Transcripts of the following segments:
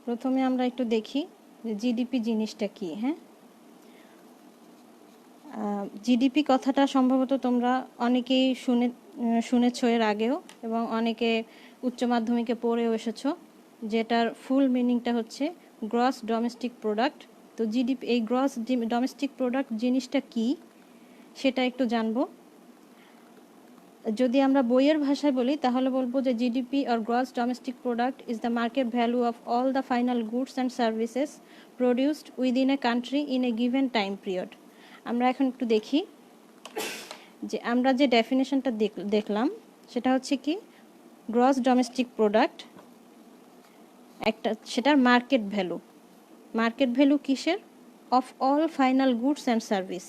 প্রথমে আমরা একটু দেখি যে জিডিপি জিনিসটা কি। হ্যাঁ, জিডিপি কথাটা সম্ভবত তোমরা অনেকেই শুনেছো এর আগেও, এবং অনেকে উচ্চ মাধ্যমিকে পড়েও এসেছো, যেটার ফুল মিনিংটা হচ্ছে গ্রস ডোমেস্টিক প্রোডাক্ট। তো জিডিপি, এই গ্রস ডোমেস্টিক প্রোডাক্ট জিনিসটা কি সেটা একটু জানবো। যদি আমরা বইয়ের ভাষায় বলি তাহলে বলবো যে GDP or gross domestic product is the market value of all the final goods and services produced within a country in a given time period. আমরা এখন একটু দেখি যে আমরা যে ডেফিনেশনটা দেখলাম সেটা হচ্ছে কি, গ্রস ডোমেস্টিক প্রোডাক্ট একটা, সেটার মার্কেট ভ্যালু। মার্কেট ভ্যালু কিসের? Of all final goods and service,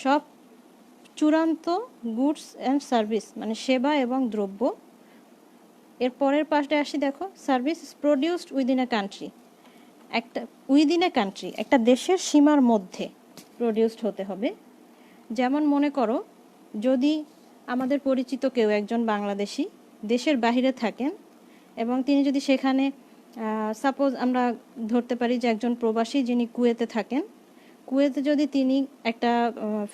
সব চূড়ান্ত গুডস অ্যান্ড সার্ভিস মানে সেবা এবং দ্রব্য। এর পরের পাশে আসি, দেখো, service produced within a country. একটা উইদিন এ কান্ট্রি, একটা দেশের সীমার মধ্যে প্রডিউসড হতে হবে। যেমন মনে করো, যদি আমাদের পরিচিত কেউ একজন বাংলাদেশি দেশের বাইরে থাকেন এবং তিনি যদি সেখানে, সাপোজ আমরা ধরতে পারি যে একজন প্রবাসী যিনি কুয়েতে থাকেন, কুয়েতে যদি তিনি একটা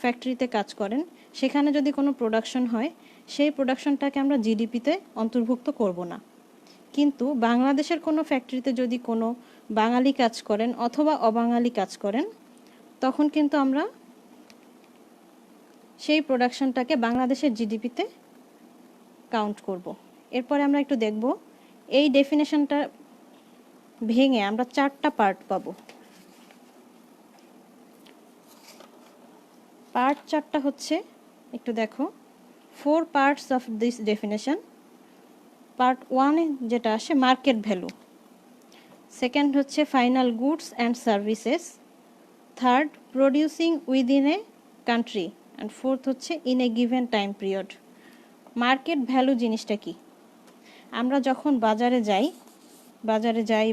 ফ্যাক্টরিতে কাজ করেন, সেখানে যদি কোনো প্রোডাকশন হয়, সেই প্রোডাকশনটাকে আমরা জিডিপিতে অন্তর্ভুক্ত করব না। কিন্তু বাংলাদেশের কোনো ফ্যাক্টরিতে যদি কোনো বাঙালি কাজ করেন অথবা অবাঙালি কাজ করেন, তখন কিন্তু আমরা সেই প্রোডাকশনটাকে বাংলাদেশের জিডিপিতে কাউন্ট করব। এরপরে আমরা একটু দেখব এই ডেফিনেশনটা ভেঙে আমরা 4টা পার্ট পাবো। পার্ট 4টা হচ্ছে, একটু দেখো, 4 parts of this definition. Part 1 যেটা আসে মার্কেট ভ্যালু, সেকেন্ড হচ্ছে final goods and services, third producing within a country, and fourth হচ্ছে in a given time period. Market value জিনিসটা কি? আমরা যখন বাজারে যাই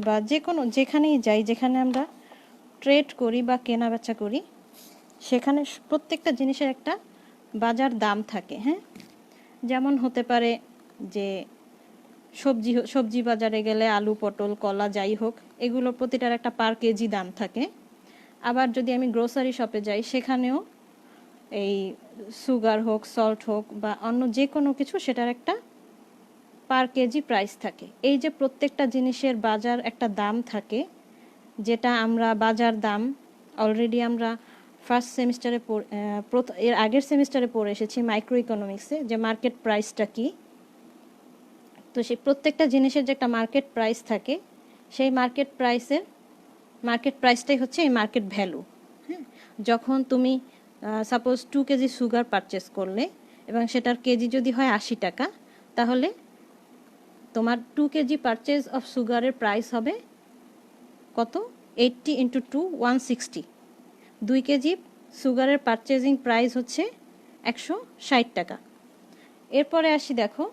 বা যেখানেই যাই, যেখানে আমরা ট্রেড করি বা কেনা বেচা করি, সেখানে প্রত্যেকটা জিনিসের একটা বাজার দাম থাকে। হ্যাঁ, যেমন হতে পারে যে সবজি বাজারে গেলে আলু, পটল, কলা, যাই হোক, এগুলো প্রতিটার একটা পার কেজি দাম থাকে। আবার যদি আমি গ্রোসারি শপে যাই, সেখানেও এই সুগার হোক, সল্ট হোক বা অন্য যে কোনো কিছু, সেটার একটা পার কেজি প্রাইস থাকে। এই যে প্রত্যেকটা জিনিসের বাজার একটা দাম থাকে, যেটা আমরা বাজার দাম অলরেডি আমরা ফার্স্ট সেমিস্টারে এর আগের সেমিস্টারে পড়ে এসেছি মাইক্রো ইকোনমিক্সে, যে মার্কেট প্রাইসটা কি। তো সেই প্রত্যেকটা জিনিসের যে একটা মার্কেট প্রাইস থাকে, সেই মার্কেট প্রাইসটাই হচ্ছে এই মার্কেট ভ্যালু। হ্যাঁ, যখন তুমি সাপোজ 2 কেজি সুগার পারচেস করলে এবং সেটার কেজি যদি হয় 80 টাকা, তাহলে তোমার 2 কেজি পারচেজ অফ সুগারের প্রাইস হবে কত? 80 ইন্টু 2, 160। 2 কেজি সুগারের পারচেজিং প্রাইস হচ্ছে 160 টাকা। এরপরে আসি, দেখো,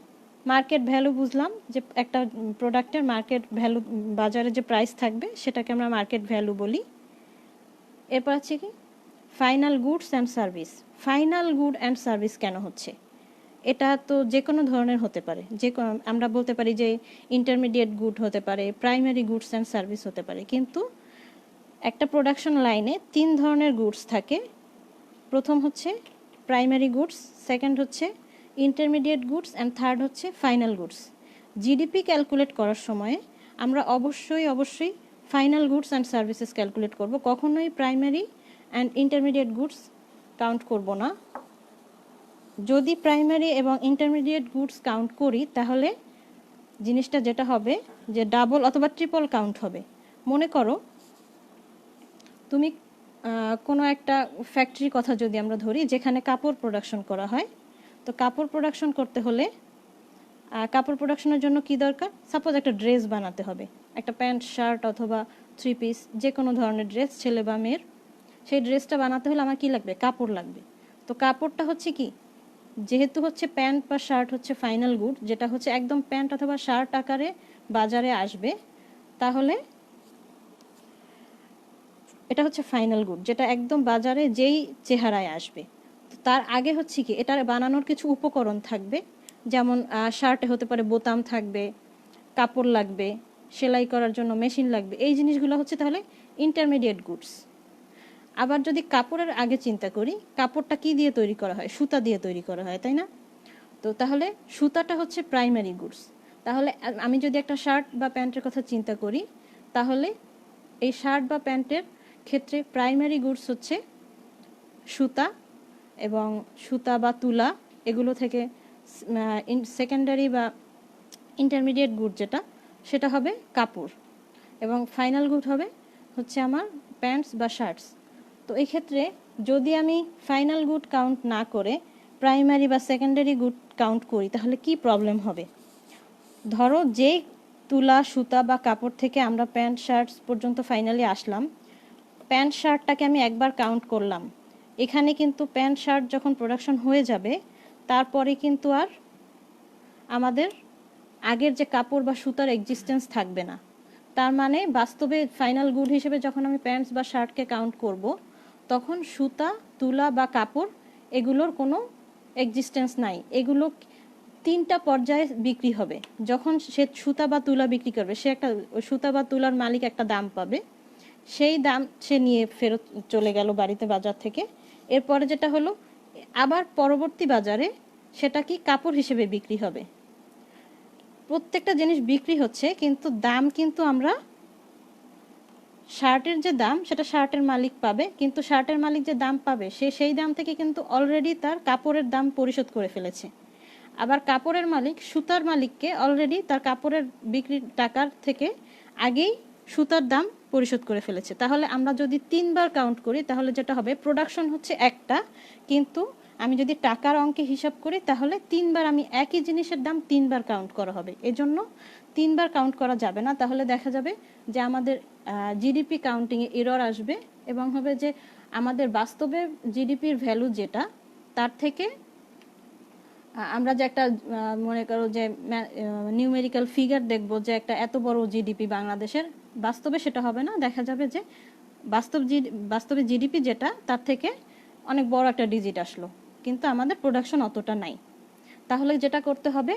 মার্কেট ভ্যালু বুঝলাম যে একটা প্রোডাক্টের মার্কেট ভ্যালু, বাজারে যে প্রাইস থাকবে সেটাকে আমরা মার্কেট ভ্যালু বলি। এরপর আছে কি final goods and service. Final good and service কেন হচ্ছে? এটা তো যে কোনো ধরনের হতে পারে, আমরা বলতে পারি যে ইন্টারমিডিয়েট গুড হতে পারে, প্রাইমারি গুডস অ্যান্ড সার্ভিস হতে পারে। কিন্তু একটা প্রোডাকশন লাইনে 3 ধরনের গুডস থাকে। প্রথম হচ্ছে প্রাইমারি গুডস, সেকেন্ড হচ্ছে ইন্টারমিডিয়েট গুডস, অ্যান্ড থার্ড হচ্ছে ফাইনাল গুডস। জিডিপি ক্যালকুলেট করার সময় আমরা অবশ্যই final goods and services calculate করব, কখনোই primary and intermediate goods count করব না। যদি প্রাইমারি এবং ইন্টারমিডিয়েট গুডস কাউন্ট করি, তাহলে জিনিসটা যেটা হবে যে ডাবল অথবা ট্রিপল কাউন্ট হবে। মনে করো তুমি কোনো একটা ফ্যাক্টরির কথা যদি আমরা ধরি, যেখানে কাপড় প্রোডাকশন করা হয়, তো কাপড় প্রোডাকশন করতে হলে কাপড় প্রোডাকশনের জন্য কি দরকার? সাপোজ একটা ড্রেস বানাতে হবে, একটা প্যান্ট, শার্ট অথবা 3 পিস, যে কোনো ধরনের ড্রেস, ছেলে বা মেয়ের। সেই ড্রেসটা বানাতে হলে আমার কি লাগবে? কাপড় লাগবে। তো কাপড়টা হচ্ছে কি, যেহেতু হচ্ছে প্যান্ট বা শার্ট হচ্ছে ফাইনাল গুড, যেটা হচ্ছে একদম প্যান্ট অথবা শার্ট আকারে বাজারে আসবে, তাহলে এটা হচ্ছে ফাইনাল গুড, যেটা একদম বাজারে যেই চেহারায় আসবে। তার আগে হচ্ছে কি, এটার বানানোর কিছু উপকরণ থাকবে, যেমন শার্টে হতে পারে বোতাম থাকবে, কাপড় লাগবে, সেলাই করার জন্য মেশিন লাগবে, এই জিনিসগুলো হচ্ছে তাহলে ইন্টারমিডিয়েট গুডস। আবার যদি কাপড়ের আগে চিন্তা করি, কাপড়টা কি দিয়ে তৈরি করা হয়? সুতা দিয়ে তৈরি করা হয়, তাই না? তো তাহলে সুতাটা হচ্ছে প্রাইমারি গুডস। তাহলে আমি যদি একটা শার্ট বা প্যান্টের কথা চিন্তা করি, তাহলে এই শার্ট বা প্যান্টের ক্ষেত্রে প্রাইমারি গুডস হচ্ছে সুতা, এবং সুতা বা তুলা, এগুলো থেকে সেকেন্ডারি বা ইন্টারমিডিয়েট গুড যেটা, সেটা হবে কাপড়, এবং ফাইনাল গুড হবে হচ্ছে আমার প্যান্টস বা শার্টস। তো এই ক্ষেত্রে যদি আমি ফাইনাল গুড কাউন্ট না করে প্রাইমারি বা সেকেন্ডারি গুড কাউন্ট করি, তাহলে কি প্রবলেম হবে? ধরো যে তুলা, সুতা বা কাপড় থেকে আমরা প্যান্ট শার্টস পর্যন্ত ফাইনালি আসলাম, প্যান্ট শার্টটাকে আমি একবার কাউন্ট করলাম, এখানে কিন্তু প্যান্ট শার্ট যখন প্রোডাকশন হয়ে যাবে, তারপরে কিন্তু আর আমাদের আগের যে কাপড় বা সুতার এক্সিস্টেন্স থাকবে না। তার মানে বাস্তবে ফাইনাল গুড হিসেবে যখন আমি প্যান্টস বা শার্টকে কাউন্ট করব, তখন সুতা, তুলা বা কাপড় এগুলোর কোনো এক্সিস্টেন্স নাই। এগুলো তিনটা পর্যায়ে বিক্রি হবে। যখন সে সুতা বা তুলা বিক্রি করবে, সে একটা সুতা বা তুলার মালিক একটা দাম পাবে, সেই দাম সে নিয়ে ফেরত চলে গেল বাড়িতে বাজার থেকে। এরপরে যেটা হলো, আবার পরবর্তী বাজারে সেটা কি কাপড় হিসেবে বিক্রি হবে। প্রত্যেকটা জিনিস বিক্রি হচ্ছে, কিন্তু দাম কিন্তু আমরা শার্টের যে দাম সেটা শার্টের মালিক পাবে, কিন্তু শার্টের মালিক যে দাম পাবে সে সেই দাম থেকে কিন্তু অলরেডি তার কাপড়ের দাম পরিশোধ করে ফেলেছে। আবার কাপড়ের মালিক সুতার মালিককে অলরেডি তার কাপড়ের বিক্রির টাকার থেকে আগেই সুতার দাম পরিশোধ করে ফেলেছে। তাহলে আমরা যদি তিনবার কাউন্ট করি, তাহলে যেটা হবে, প্রোডাকশন হচ্ছে একটা, কিন্তু আমি যদি টাকার অঙ্কে হিসাব করি, তাহলে তিনবার আমি একই জিনিসের দাম তিনবার কাউন্ট করা হবে। এজন্য তিনবার কাউন্ট করা যাবে না। তাহলে দেখা যাবে যে আমাদের জিডিপি কাউন্টিংয়ে এরর আসবে, এবং হবে যে আমাদের বাস্তবে জিডিপির ভ্যালু যেটা, তার থেকে আমরা যে একটা মনে করো যে নিউমেরিক্যাল ফিগার দেখবো যে একটা এত বড় জিডিপি বাংলাদেশের, বাস্তবে সেটা হবে না। দেখা যাবে যে বাস্তবে জিডিপি যেটা, তার থেকে অনেক বড় একটা ডিজিট আসলো, কিন্তু আমাদের প্রোডাকশন অতটা নাই। তাহলে যেটা করতে হবে,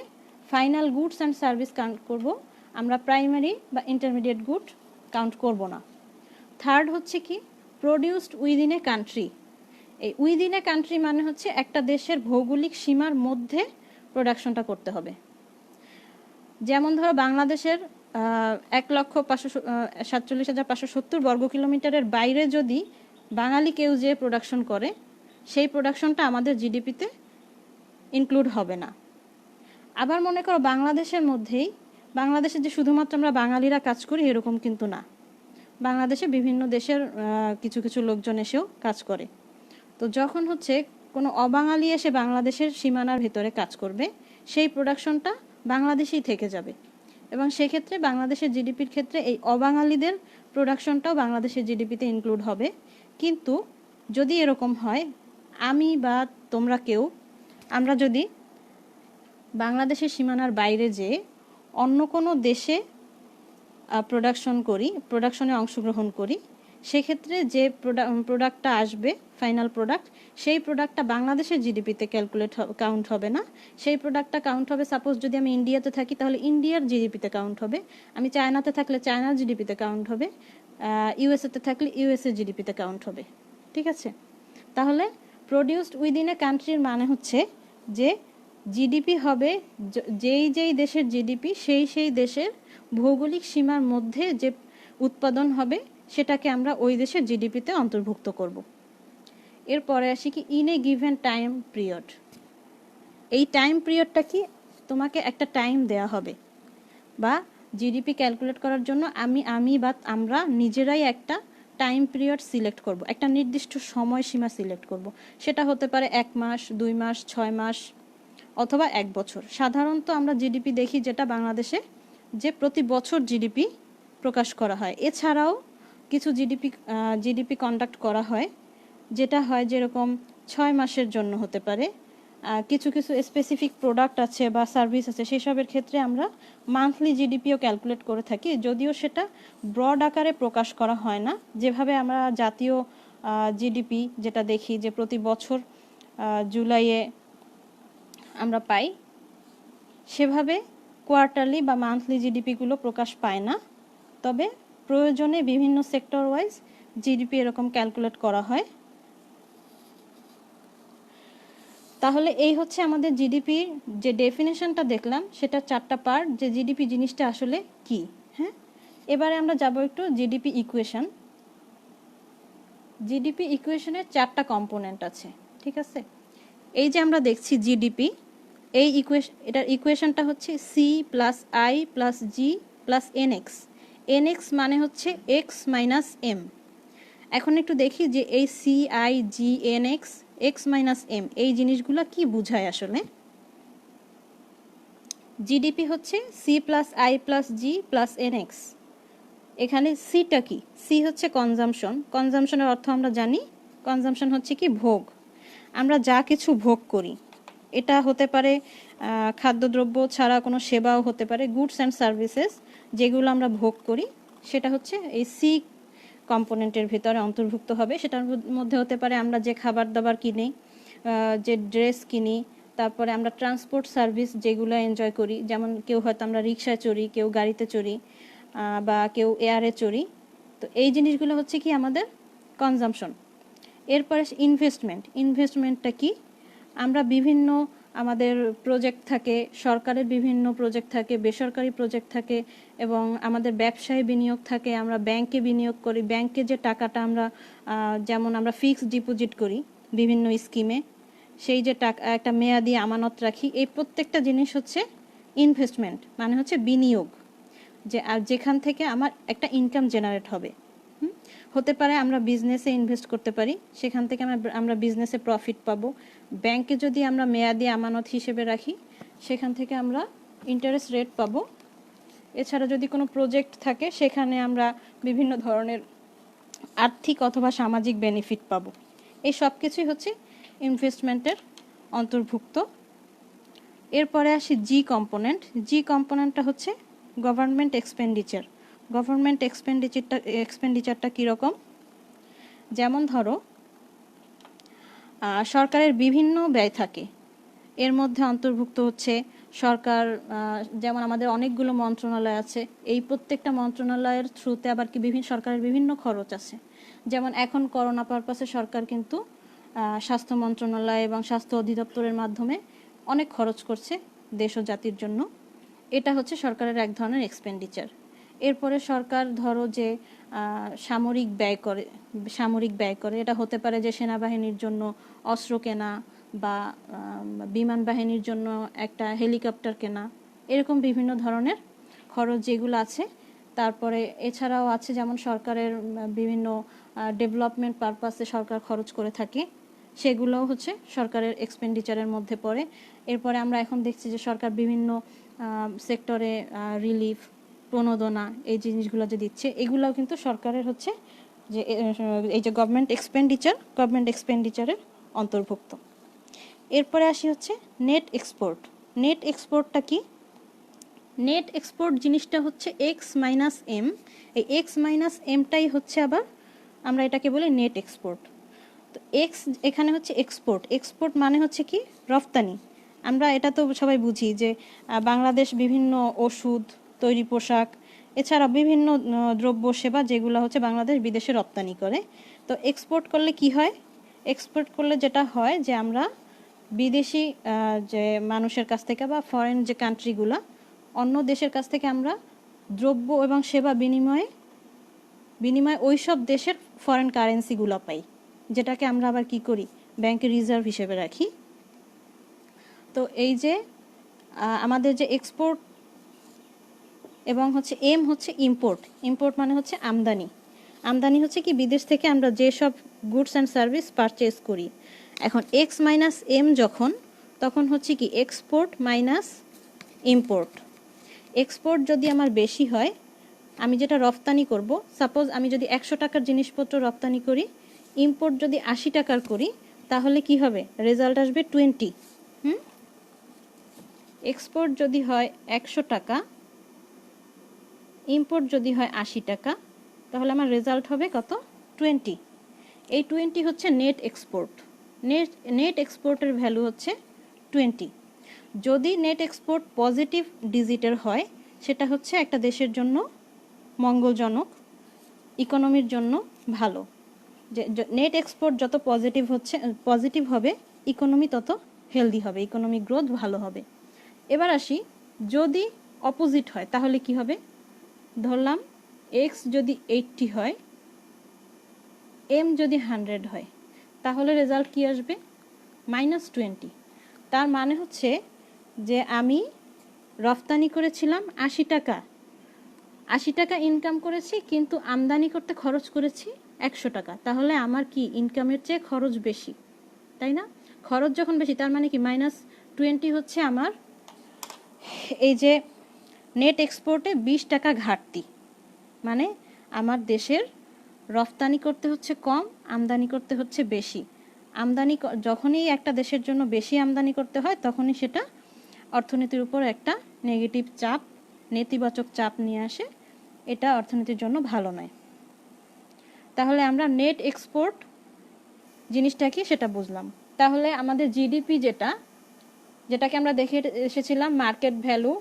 final goods and service count করব আমরা, প্রাইমারি বা ইন্টারমিডিয়েট গুড কাউন্ট করব না। থার্ড হচ্ছে কি, প্রডিউসড উইদিন এ কান্ট্রি। এই উইদিন এ কান্ট্রি মানে হচ্ছে একটা দেশের ভৌগোলিক সীমার মধ্যে প্রোডাকশনটা করতে হবে। যেমন ধরো বাংলাদেশের 1,47,570 বর্গ কিলোমিটারের বাইরে যদি বাঙালি কেউ যে প্রোডাকশন করে, সেই প্রোডাকশনটা আমাদের জিডিপিতে ইনক্লুড হবে না। আবার মনে করো বাংলাদেশের মধ্যেই, বাংলাদেশে যে শুধুমাত্র আমরা বাঙালিরা কাজ করি এরকম কিন্তু না, বাংলাদেশে বিভিন্ন দেশের কিছু কিছু লোকজন এসেও কাজ করে। তো যখন হচ্ছে কোনো অবাঙালি এসে বাংলাদেশের সীমানার ভিতরে কাজ করবে, সেই প্রোডাকশনটা বাংলাদেশেই থেকে যাবে, এবং সেক্ষেত্রে বাংলাদেশের জিডিপির ক্ষেত্রে এই অবাঙালিদের প্রোডাকশনটাও বাংলাদেশের জিডিপিতে ইনক্লুড হবে। কিন্তু যদি এরকম হয়, আমি বা তোমরা কেউ, আমরা যদি বাংলাদেশের সীমানার বাইরে যেয়ে অন্য কোনো দেশে প্রোডাকশনে অংশগ্রহণ করি, সেক্ষেত্রে যে প্রোডাক্টটা আসবে, ফাইনাল প্রোডাক্ট, সেই প্রোডাক্টটা বাংলাদেশের জিডিপিতে কাউন্ট হবে না। সেই প্রোডাক্টটা কাউন্ট হবে, সাপোজ যদি আমি ইন্ডিয়াতে থাকি তাহলে ইন্ডিয়ার জিডিপিতে কাউন্ট হবে, আমি চায়নাতে থাকলে চায়নার জিডিপিতে কাউন্ট হবে, ইউএসএতে থাকলে ইউএসএ জিডিপিতে কাউন্ট হবে। ঠিক আছে? তাহলে প্রডিউসড উইদিন এ কান্ট্রির মানে হচ্ছে যে জিডিপি হবে যেই দেশের জিডিপি, সেই দেশের ভৌগোলিক সীমার মধ্যে যে উৎপাদন হবে সেটাকে আমরা ওই দেশের জিডিপিতে অন্তর্ভুক্ত করব। এরপরে আসি কি, in a given time period. এই টাইম পিরিয়ডটা কি, তোমাকে একটা টাইম দেয়া হবে, বা জিডিপি ক্যালকুলেট করার জন্য আমি বা আমরা নিজেরাই একটা টাইম পিরিয়ড সিলেক্ট করব, একটা নির্দিষ্ট সময়সীমা সিলেক্ট করব। সেটা হতে পারে 1 মাস, 2 মাস, 6 মাস, অথবা 1 বছর। সাধারণত আমরা জিডিপি দেখি যেটা বাংলাদেশে যে প্রতি বছর জিডিপি প্রকাশ করা হয়। এছাড়াও কিছু জিডিপি কন্ডাক্ট করা হয়, যেটা হয় যেরকম 6 মাসের জন্য হতে পারে। কিছু স্পেসিফিক প্রোডাক্ট আছে বা সার্ভিস আছে, সেসবের ক্ষেত্রে আমরা মান্থলি জিডিপিও ক্যালকুলেট করে থাকি, যদিও সেটা ব্রড আকারে প্রকাশ করা হয় না। যেভাবে আমরা জাতীয় জিডিপি যেটা দেখি যে প্রতি বছর জুলাইয়ে আমরা পাই, সেভাবে কোয়ার্টারলি বা মান্থলি জিডিপিগুলো প্রকাশ পায় না, তবে প্রয়োজনে বিভিন্ন সেক্টর ওয়াইজ জিডিপি এরকম ক্যালকুলেট করা হয়। তাহলে এই হচ্ছে আমাদের জিডিপির যে ডেফিনেশনটা দেখলাম, সেটা 4টা পার্ট, যে জিডিপি জিনিসটা আসলে কি। হ্যাঁ, এবারে আমরা যাব একটু জিডিপি ইকুয়েশন। জিডিপি ইকুয়েশনের 4টা কম্পোনেন্ট আছে, ঠিক আছে। এই যে আমরা দেখছি জিডিপি, এই এটার ইকুয়েশনটা হচ্ছে C plus I plus G plus NX. NX মানে হচ্ছে এক্স মাইনাস এম। এখন একটু দেখি যে এই C I G NX X minus M এই জিনিসগুলো কি বোঝায় আসলে। জিডিপি হচ্ছে C plus I plus G plus NX. এখানে সিটা কি? সি হচ্ছে কনজাম্পশন। কনজাম্পশনের অর্থ আমরা জানি, কনজাম্পশন হচ্ছে কি ভোগ। আমরা যা কিছু ভোগ করি, এটা হতে পারে খাদ্যদ্রব্য ছাড়া কোনো সেবাও হতে পারে, গুডস অ্যান্ড সার্ভিসেস যেগুলো আমরা ভোগ করি, সেটা হচ্ছে এই সি কম্পোনেন্টের ভিতরে অন্তর্ভুক্ত হবে। সেটার মধ্যে হতে পারে আমরা যে খাবার দাবার কিনি, যে ড্রেস কিনি, তারপরে আমরা ট্রান্সপোর্ট সার্ভিস যেগুলো এনজয় করি, যেমন কেউ হয়তো আমরা রিক্সায় চড়ি, কেউ গাড়িতে চড়ি, বা কেউ এয়ারে চড়ি। তো এই জিনিসগুলো হচ্ছে কি আমাদের কনজাম্পশন। এরপরে ইনভেস্টমেন্ট। ইনভেস্টমেন্টটা কি? আমরা বিভিন্ন আমাদের প্রজেক্ট থাকে, সরকারের বিভিন্ন প্রজেক্ট থাকে, বেসরকারি প্রজেক্ট থাকে, এবং আমাদের ব্যবসায় বিনিয়োগ থাকে। আমরা ব্যাংকে বিনিয়োগ করি, ব্যাংকে যে টাকাটা আমরা যেমন আমরা ফিক্সড ডিপোজিট করি বিভিন্ন স্কিমে, সেই যে টাকা একটা মেয়াদি আমানত রাখি, এই প্রত্যেকটা জিনিস হচ্ছে ইনভেস্টমেন্ট, মানে হচ্ছে বিনিয়োগ, যে যেখান থেকে আমার একটা ইনকাম জেনারেট হবে। হতে পারে আমরা বিজনেসে ইনভেস্ট করতে পারি, সেখান থেকে আমরা বিজনেসে প্রফিট পাবো। ব্যাংকে যদি আমরা মেয়াদি আমানত হিসেবে রাখি, সেখান থেকে আমরা ইন্টারেস্ট রেট পাবো। এছাড়া যদি কোনো প্রজেক্ট থাকে, সেখানে আমরা বিভিন্ন ধরনের আর্থিক অথবা সামাজিক বেনিফিট পাবো। এই সব কিছুই হচ্ছে ইনভেস্টমেন্টের অন্তর্ভুক্ত। এরপরে আসি জি কম্পোনেন্ট। জি কম্পোনেন্টটা হচ্ছে গভর্নমেন্ট এক্সপেন্ডিচার। গভর্নমেন্ট এক্সপেন্ডিচারটা কীরকম? যেমন ধরো সরকারের বিভিন্ন ব্যয় থাকে, এর মধ্যে অন্তর্ভুক্ত হচ্ছে সরকার, যেমন আমাদের অনেকগুলো মন্ত্রণালয় আছে, এই প্রত্যেকটা মন্ত্রণালয়ের থ্রুতে আবার কি সরকারের বিভিন্ন খরচ আছে। যেমন এখন করোনা পারপাসে সরকার কিন্তু স্বাস্থ্য মন্ত্রণালয় এবং স্বাস্থ্য অধিদপ্তরের মাধ্যমে অনেক খরচ করছে দেশ ও জাতির জন্য। এটা হচ্ছে সরকারের এক ধরনের এক্সপেন্ডিচার। এরপরে সরকার ধরো যে সামরিক ব্যয় করে, এটা হতে পারে যে সেনাবাহিনীর জন্য অস্ত্র কেনা, বা বিমান বাহিনীর জন্য একটা হেলিকপ্টার কেনা, এরকম বিভিন্ন ধরনের খরচ যেগুলো আছে। তারপরে এছাড়াও আছে যেমন সরকারের বিভিন্ন ডেভেলপমেন্ট পারপাসে সরকার খরচ করে থাকে, সেগুলোও হচ্ছে সরকারের এক্সপেন্ডিচারের মধ্যে পড়ে। এরপরে আমরা এখন দেখছি যে সরকার বিভিন্ন সেক্টরে রিলিফ, প্রণোদনা, এই জিনিসগুলো যে দিচ্ছে, এগুলোও কিন্তু সরকারের হচ্ছে যে এই যে গভর্নমেন্ট এক্সপেন্ডিচারের অন্তর্ভুক্ত। এরপরে আসি হচ্ছে নেট এক্সপোর্ট। নেট এক্সপোর্টটা কি? নেট এক্সপোর্ট জিনিসটা হচ্ছে এক্স মাইনাস এম। এই এক্স মাইনাস এমটাই হচ্ছে আবার আমরা এটাকে বলি নেট এক্সপোর্ট। তো এক্স এখানে হচ্ছে এক্সপোর্ট। এক্সপোর্ট মানে হচ্ছে কি? রফতানি। আমরা এটা তো সবাই বুঝি যে বাংলাদেশ বিভিন্ন ওষুধ, তৈরি পোশাক, এছাড়া বিভিন্ন দ্রব্য সেবা যেগুলো হচ্ছে বাংলাদেশ বিদেশে রপ্তানি করে। তো এক্সপোর্ট করলে কি হয়? এক্সপোর্ট করলে যেটা হয় যে আমরা বিদেশি যে মানুষের কাছ থেকে বা ফরেন যে কান্ট্রিগুলো, অন্য দেশের কাছ থেকে আমরা দ্রব্য এবং সেবা বিনিময়ে ওই সব দেশের ফরেন কারেন্সিগুলো পাই, যেটাকে আমরা আবার কি করি? ব্যাংকে রিজার্ভ হিসেবে রাখি। তো এই যে আমাদের যে এক্সপোর্ট এবং হচ্ছে এম হচ্ছে ইম্পোর্ট। ইম্পোর্ট মানে হচ্ছে আমদানি। আমদানি হচ্ছে কি? বিদেশ থেকে আমরা যেসব গুডস অ্যান্ড সার্ভিস পারচেজ করি। এখন এক্স মাইনাস এম তখন হচ্ছে কি? Export minus import. এক্সপোর্ট যদি আমার বেশি হয়, আমি যেটা রপ্তানি করব, সাপোজ আমি যদি 100 টাকার জিনিসপত্র রপ্তানি করি, ইম্পোর্ট যদি 80 টাকার করি, তাহলে কি হবে? রেজাল্ট আসবে 20। এক্সপোর্ট যদি হয় 100 টাকা, ইম্পোর্ট যদি হয় 80 টাকা, তাহলে আমার রেজাল্ট হবে কত? 20। এই 20 হচ্ছে নেট এক্সপোর্ট। নেট এক্সপোর্টের ভ্যালু হচ্ছে 20। যদি নেট এক্সপোর্ট পজিটিভ ডিজিটের হয় সেটা হচ্ছে একটা দেশের জন্য মঙ্গলজনক, ইকোনমির জন্য ভালো। যে নেট এক্সপোর্ট যত পজিটিভ হবে ইকোনমি তত হেলদি হবে, ইকোনমিক গ্রোথ ভালো হবে। এবার আসি, যদি অপোজিট হয় তাহলে কি হবে? ধরলাম এক্স যদি 80 হয়, এম যদি 100 হয়, তাহলে রেজাল্ট কি আসবে? -20। তার মানে হচ্ছে যে আমি রফতানি করেছিলাম 80 টাকা ইনকাম করেছি, কিন্তু আমদানি করতে খরচ করেছি 100 টাকা। তাহলে আমার কি ইনকামের চেয়ে খরচ বেশি, তাই না? খরচ যখন বেশি তার মানে কি -20 হচ্ছে আমার এই যে নেট এক্সপোর্টে 20 টাকা ঘাটতি। মানে আমার দেশের রফতানি করতে হচ্ছে কম, আমদানি করতে হচ্ছে বেশি। যখনই একটা দেশের জন্য বেশি আমদানি করতে হয় তখনই সেটা অর্থনীতির উপর একটা নেগেটিভ চাপ, নেতিবাচক চাপ নিয়ে আসে। এটা অর্থনীতির জন্য ভালো নয়। তাহলে আমরা নেট এক্সপোর্ট জিনিসটা কি সেটা বুঝলাম। তাহলে আমাদের জিডিপি যেটাকে আমরা দেখে এসেছিলাম market value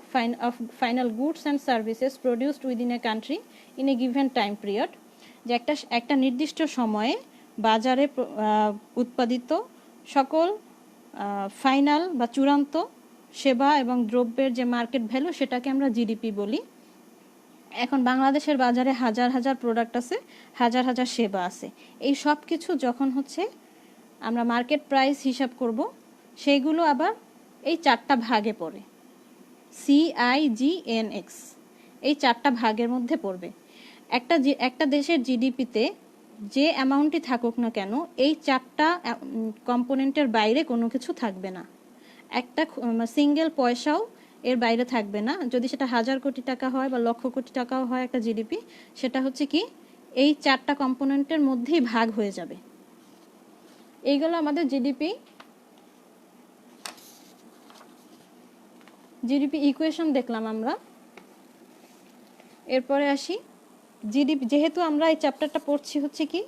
of final goods and services produced within a country in a given time period, যে একটা নির্দিষ্ট সময়ে বাজারে উৎপাদিত সকল ফাইনাল বা চূড়ান্ত সেবা এবং দ্রব্যের যে মার্কেট ভ্যালু সেটাকে আমরা জিডিপি বলি। এখন বাংলাদেশের বাজারে হাজার হাজার প্রোডাক্ট আছে, হাজার হাজার সেবা আছে। এই সব কিছু যখন হচ্ছে আমরা মার্কেট প্রাইস হিসাব করব, সেইগুলো আবার এই 4টা ভাগে পড়ে, CIGNX, এই 4টা ভাগের মধ্যে পড়বে। একটা দেশের জিডিপিতে যে অ্যামাউন্টই থাকুক না কেন, এই 4টা কম্পোনেন্টের বাইরে কোনো কিছু থাকবে না। একটা সিঙ্গেল পয়সাও এর বাইরে থাকবে না। যদি সেটা 1000 কোটি টাকা হয় বা লক্ষ কোটি টাকাও হয় একটা জিডিপি, সেটা হচ্ছে কি এই 4টা কম্পোনেন্টের মধ্যেই ভাগ হয়ে যাবে। এইগুলো আমাদের জিডিপি ইকুয়েশন দেখলাম আমরা। এরপরে আসি জিডিপি, যেহেতু আমরা এই চ্যাপ্টারটা পড়ছি হচ্ছে কি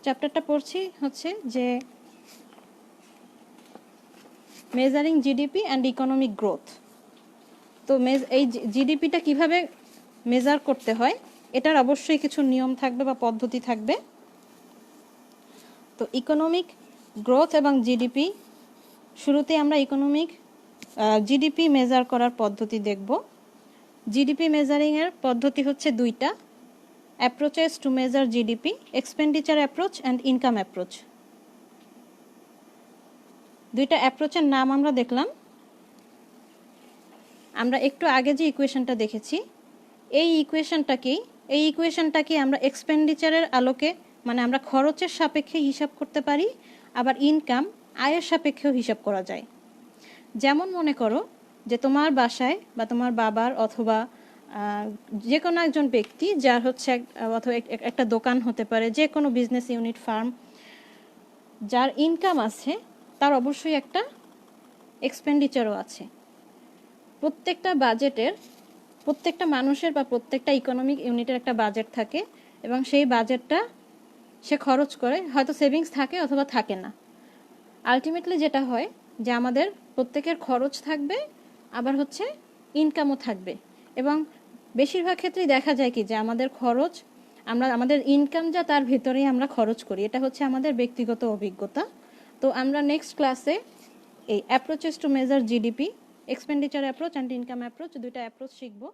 চ্যাপ্টারটা পড়ছি হচ্ছে যে measuring GDP and economic growth. তো এই জিডিপিটা কিভাবে মেজার করতে হয় এটার অবশ্যই কিছু নিয়ম থাকবে বা পদ্ধতি থাকবে। তো ইকোনমিক গ্রোথ এবং জিডিপি, শুরুতে আমরা জিডিপি মেজার করার পদ্ধতি দেখব। জিডিপি মেজারিংয়ের পদ্ধতি হচ্ছে 2টা, approaches to measure GDP, expenditure approach and income approach. 2টা অ্যাপ্রোচের নাম আমরা দেখলাম। আমরা একটু আগে যে ইকুয়েশনটা দেখেছি, এই ইকুয়েশনটাকে আমরা এক্সপেন্ডিচারের আলোকে, মানে আমরা খরচের সাপেক্ষে হিসাব করতে পারি, আবার ইনকাম আয়ের সাপেক্ষেও হিসাব করা যায়। যেমন মনে করো যে তোমার বাসায় বা তোমার বাবার অথবা যে কোনো একজন ব্যক্তি যার হচ্ছে অথবা একটা দোকান হতে পারে, যে কোনো বিজনেস ইউনিট, ফার্ম, যার ইনকাম আছে তার অবশ্যই একটা এক্সপেন্ডিচারও আছে। প্রত্যেকটা মানুষের বা প্রত্যেকটা ইকোনমিক ইউনিটের একটা বাজেট থাকে এবং সেই বাজেটটা সে খরচ করে, হয়তো সেভিংস থাকে অথবা থাকে না। আলটিমেটলি যেটা হয় যে আমাদের প্রত্যেকের খরচ থাকবে, আবার হচ্ছে ইনকামও থাকবে। এবং বেশিরভাগ ক্ষেত্রেই দেখা যায় কি যে আমাদের ইনকাম যা তার ভিতরেই আমরা খরচ করি। এটা হচ্ছে আমাদের ব্যক্তিগত অভিজ্ঞতা। তো আমরা নেক্সট ক্লাসে এই approaches to measure GDP, expenditure approach and income approach, 2টা অ্যাপ্রোচ শিখবো।